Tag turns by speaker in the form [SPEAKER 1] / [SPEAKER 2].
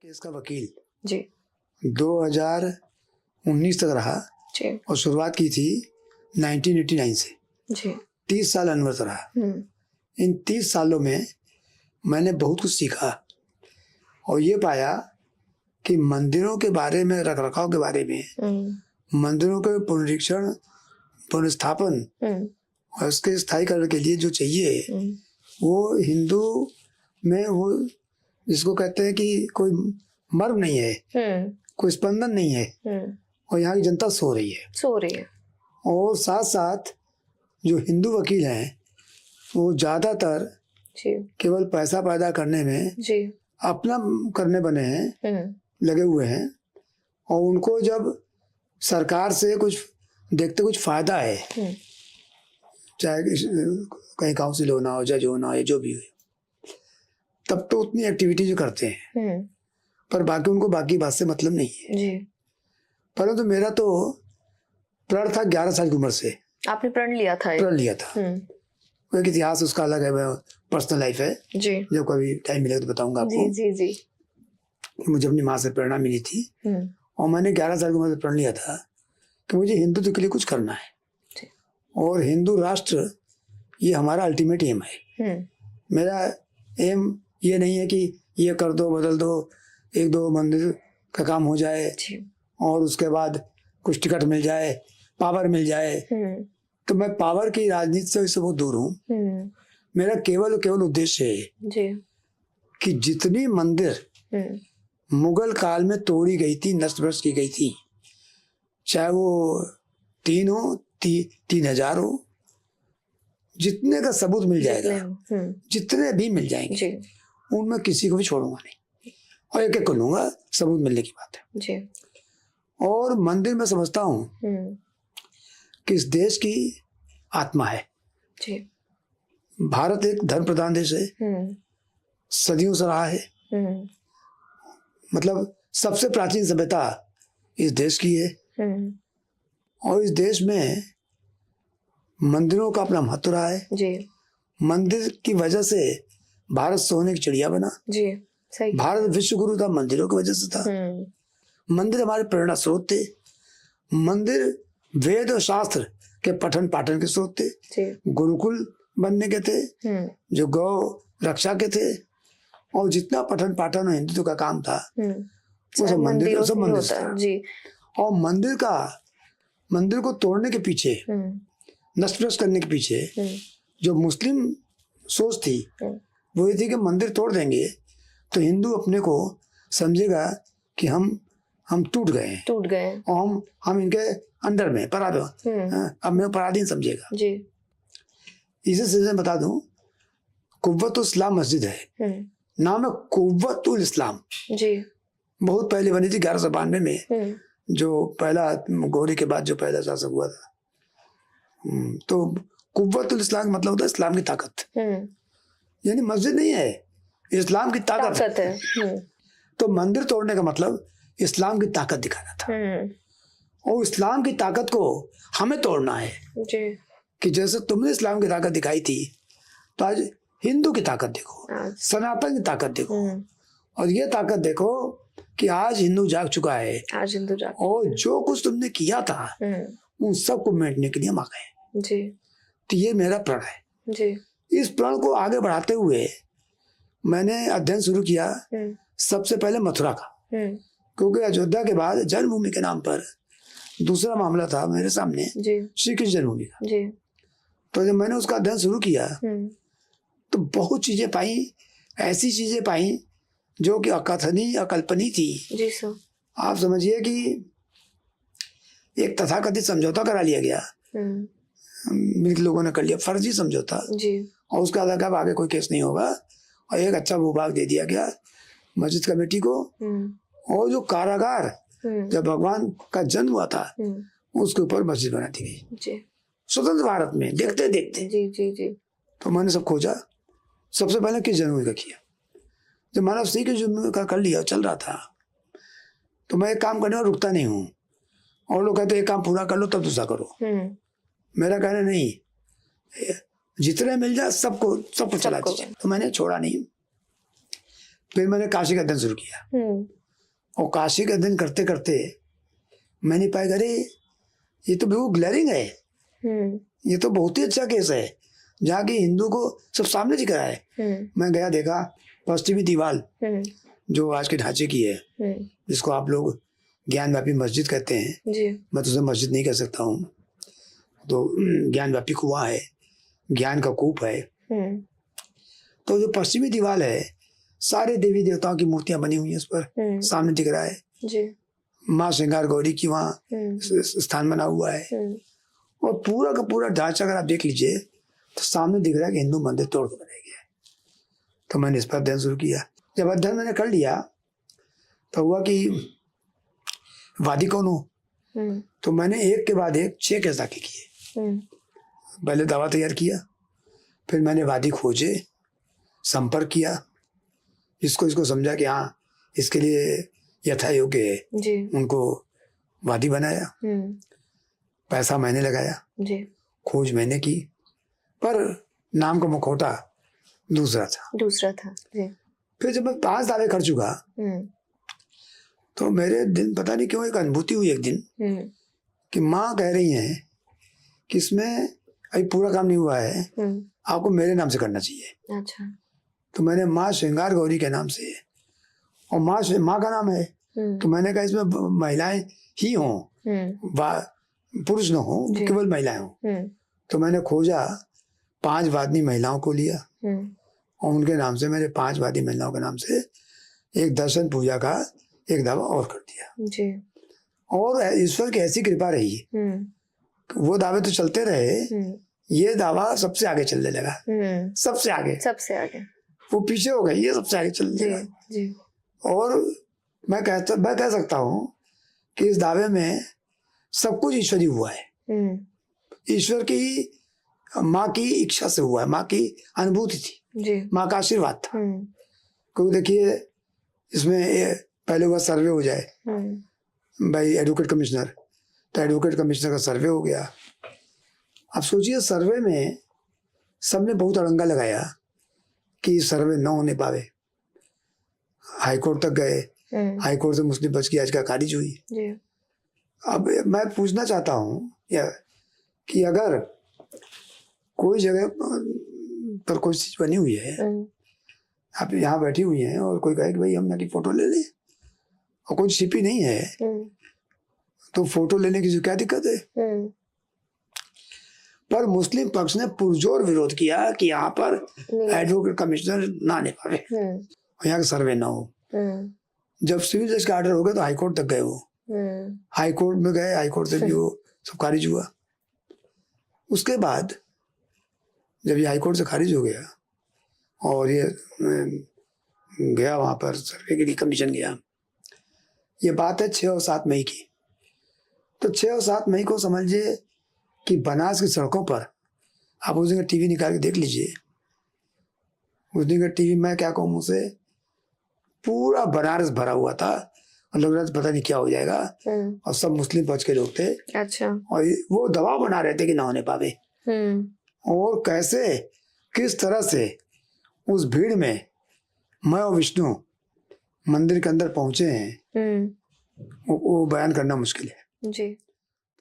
[SPEAKER 1] Case का वकील
[SPEAKER 2] जी
[SPEAKER 1] 2019 तक रहा
[SPEAKER 2] जी
[SPEAKER 1] और शुरुआत की थी 1989 से।
[SPEAKER 2] जी
[SPEAKER 1] 30 साल अनवरत रहा। इन 30 सालों में मैंने बहुत कुछ सीखा और ये पाया कि मंदिरों के बारे में, रख रखाव के बारे में, मंदिरों के पुनरीक्षण, पुनर्स्थापन और उसके स्थायीकरण के लिए जो चाहिए वो हिंदू में वो जिसको कहते हैं कि कोई मर्म नहीं है, कोई स्पंदन नहीं है और यहाँ की जनता सो रही है। और साथ साथ जो हिंदू वकील हैं वो ज़्यादातर केवल पैसा पैदा करने में अपना करने बने हैं, लगे हुए हैं और उनको जब सरकार से कुछ देखते कुछ फायदा है, चाहे कहीं काउंसिल होना हो, जज होना हो, जो भी हो, तब तो उतनी एक्टिविटी जो करते हैं पर बाकी उनको बाकी बात से मतलब नहीं है। परंतु मेरा तो प्रण था 11 साल की उम्र से।
[SPEAKER 2] आपने प्रण लिया था?
[SPEAKER 1] वो एक इतिहास उसका अलग है, पर्सनल लाइफ है
[SPEAKER 2] जी।
[SPEAKER 1] जब कभी टाइम मिलेगा तो बताऊंगा आपको।
[SPEAKER 2] जी जी
[SPEAKER 1] मुझे अपनी माँ से प्रेरणा मिली थी और मैंने 11 साल की उम्र से प्रण लिया था कि मुझे हिंदुत्व के लिए कुछ करना है और हिंदू राष्ट्र ये हमारा अल्टीमेट एम है। मेरा एम ये नहीं है कि ये कर दो, बदल दो, एक दो मंदिर का काम हो जाए और उसके बाद कुछ टिकट मिल जाए, पावर मिल जाए। तो मैं पावर की राजनीति से बहुत दूर हूँ। मेरा केवल उद्देश्य है कि जितनी मंदिर मुगल काल में तोड़ी गई थी, नष्ट भ्रष्ट की गई थी, चाहे वो 3 हो, 3000 हो, जितने का सबूत मिल जाएगा, जितने भी मिल जाएंगे उनमें किसी को भी छोड़ूंगा नहीं और एक एक कर लूंगा, सबूत मिलने की बात है। और मंदिर में समझता हूँ कि इस देश की आत्मा है। भारत एक धर्म प्रधान देश है, सदियों से रहा है। मतलब सबसे प्राचीन सभ्यता इस देश की है और इस देश में मंदिरों का अपना महत्व रहा है। मंदिर की वजह से भारत सोने की चिड़िया बना।
[SPEAKER 2] सही।
[SPEAKER 1] भारत विश्व गुरु था मंदिरों की वजह से था। मंदिर हमारे प्रेरणा स्रोत थे। मंदिर वेद और शास्त्र के पठन पाठन के स्रोत थे। गुरुकुल बनने के थे, जो गौ रक्षा के थे और जितना पठन पाठन और हिंदुत्व का काम था वो सब मंदिर से था। और मंदिर को तोड़ने के पीछे, नष्ट भ्रष्ट करने के पीछे जो मुस्लिम सोच थी वो ये थी कि मंदिर तोड़ देंगे तो हिंदू अपने को समझेगा कि हम टूट गए और हम इनके अंडर में अब मैं पराधीन समझेगा। इसी से बता दूं, कुव्वतुल इस्लाम मस्जिद है, नाम है कुव्वतुल इस्लाम। बहुत पहले बनी थी 1192 में, जो पहला गौरी के बाद जो पहला शासक हुआ था। तो कुव्वतुल इस्लाम मतलब होता है इस्लाम की ताकत, यानी मस्जिद नहीं है, इस्लाम की ताकत है। तो मंदिर तोड़ने का मतलब इस्लाम की ताकत दिखाना था और इस्लाम की ताकत को हमें तोड़ना है कि जैसे तुमने इस्लाम की ताकत दिखाई थी तो आज हिंदू की ताकत देखो, सनातन की ताकत देखो और ये ताकत देखो कि आज हिंदू जाग चुका है। और जो कुछ तुमने किया था उन सबको मिटने के लिए हम आ गए। तो ये मेरा प्रण है। इस प्रण को आगे बढ़ाते हुए मैंने अध्ययन शुरू किया सबसे पहले मथुरा का, क्योंकि अयोध्या के बाद जन्मभूमि के नाम पर दूसरा मामला था मेरे सामने, श्री कृष्ण जन्मभूमि का। तो जब मैंने उसका अध्ययन शुरू किया तो बहुत चीजें पाई, ऐसी चीजें पाई जो कि अकथनीय, अकल्पनीय थी। आप समझिए कि एक तथाकथित समझौता करा लिया गया, मिल्क लोगों ने कर लिया, फर्जी समझौता, और उसका लगा आगे कोई केस नहीं होगा और एक अच्छा भूभाग दे दिया गया मस्जिद कमेटी को। और जो कारागार जब भगवान का जन्म हुआ था उसके ऊपर मस्जिद बना दी गई स्वतंत्र भारत में, देखते देखते। तो मैंने सब खोजा, सबसे पहले किस जन्मभूमि का किया। जब मानव श्री के जन्मभूमि का कर लिया, चल रहा था, तो मैं एक काम करने में रुकता नहीं हूँ और लोग कहते एक काम पूरा कर लो तब दूसरा करो। मेरा कहना नहीं, जितने मिल जाए सबको चला दीजिए। तो मैंने छोड़ा नहीं। फिर मैंने काशी का अध्ययन शुरू किया और काशी का दिन करते करते मैंने पाया, अरे ये तो बिल्कुल ग्लैरिंग है, ये तो बहुत ही अच्छा केस है, जहाँ की हिंदू को सब सामने दिख रहा है। मैं गया, देखा पश्चिमी दीवार जो आज के ढांचे की है, जिसको आप लोग ज्ञानव्यापी मस्जिद कहते हैं, मैं तो उसे मस्जिद नहीं कह सकता हूँ, तो ज्ञानव्यापी कुआं है, ज्ञान का कूप है। तो जो पश्चिमी दीवार है, सारे देवी देवताओं की मूर्तियां बनी हुई है, उस पर सामने दिख रहा है। माँ श्रृंगार गौरी की वहाँ स्थान बना हुआ है, और पूरा का पूरा ढांचा अगर आप देख लीजिए तो सामने दिख रहा है कि हिंदू मंदिर तोड़ के बनाया गया है। तो मैंने इस पर अध्ययन शुरू किया। जब अध्ययन मैंने कर लिया तो हुआ कि वादी कौन हो, तो मैंने एक के बाद एक 6 केस दाखिल किए। पहले दावा तैयार किया, फिर मैंने वादी खोजे, संपर्क किया, इसको समझा कि हाँ इसके लिए यथा योग्य है, उनको वादी बनाया, पैसा मैंने लगाया, खोज मैंने की, पर नाम का मुखौटा दूसरा था। फिर जब मैं 5 दावे कर चुका तो मेरे दिन पता नहीं क्यों एक अनुभूति हुई एक दिन कि माँ कह रही हैं कि इसमें अभी पूरा काम नहीं हुआ है, आपको मेरे नाम से करना चाहिए।
[SPEAKER 2] अच्छा।
[SPEAKER 1] तो मैंने माँ श्रृंगार गौरी के नाम से, और माँ का नाम है, तो मैंने कहा इसमें महिलाएं ही हों, पुरुष न हो, केवल महिलाएं हों। तो मैंने खोजा, 5 वादी महिलाओं को लिया, और उनके नाम से मैंने 5 वादी महिलाओं के नाम से एक दर्शन पूजा का एक दावा और कर दिया। और ईश्वर की ऐसी कृपा रही, वो दावे तो चलते रहे, ये दावा सबसे आगे चलने लगा, सबसे आगे, वो पीछे हो गई, ये सबसे आगे चलने लगा। और मैं कह सकता हूँ कि इस दावे में सब कुछ ईश्वरी हुआ है, ईश्वर की, माँ की इच्छा से हुआ है, माँ की अनुभूति थी, माँ का आशीर्वाद था। क्योंकि देखिए इसमें पहले हुआ सर्वे हो जाए भाई एडवोकेट कमिश्नर, तो एडवोकेट कमिश्नर का सर्वे हो गया। अब सोचिए सर्वे में सबने बहुत अड़ंगा लगाया कि सर्वे न होने पावे, हाईकोर्ट तक गए, हाईकोर्ट से मुस्लिम बच की याचिका खारिज हुई। अब मैं पूछना चाहता हूँ कि अगर कोई जगह पर कोई चीज बनी हुई है, आप यहाँ बैठी हुई हैं, और कोई कहे कि भाई हम मेरी फोटो ले लें, और कोई छिपी नहीं है, तो फोटो लेने की क्या दिक्कत है? पर मुस्लिम पक्ष ने पुरजोर विरोध किया कि यहाँ पर एडवोकेट कमिश्नर ना आने पावे, यहाँ का सर्वे ना हो। जब सिविल जज का ऑर्डर हो गया तो हाईकोर्ट तक गए, वो हाईकोर्ट में गए, हाईकोर्ट से भी वो सब खारिज हुआ। उसके बाद जब ये हाईकोर्ट से खारिज हो गया और ये गया वहां पर सर्वे के लिए कमीशन गया, ये बात है 6 और 7 मई की। तो 6 और 7 मई को समझिए कि बनास की सड़कों पर, आप उस दिन का टीवी निकाल के देख लीजिए, उस दिन का टीवी मैं क्या कहूँ मुझसे, पूरा बनारस भरा हुआ था, और लग रहा था पता नहीं क्या हो जाएगा, और सब मुस्लिम पक्ष के लोग थे।
[SPEAKER 2] अच्छा।
[SPEAKER 1] और वो दबाव बना रहे थे कि ना होने पावे, और कैसे किस तरह से उस भीड़ में मैं और विष्णु मंदिर के अंदर पहुंचे हैं, वो बयान करना मुश्किल है।
[SPEAKER 2] जी।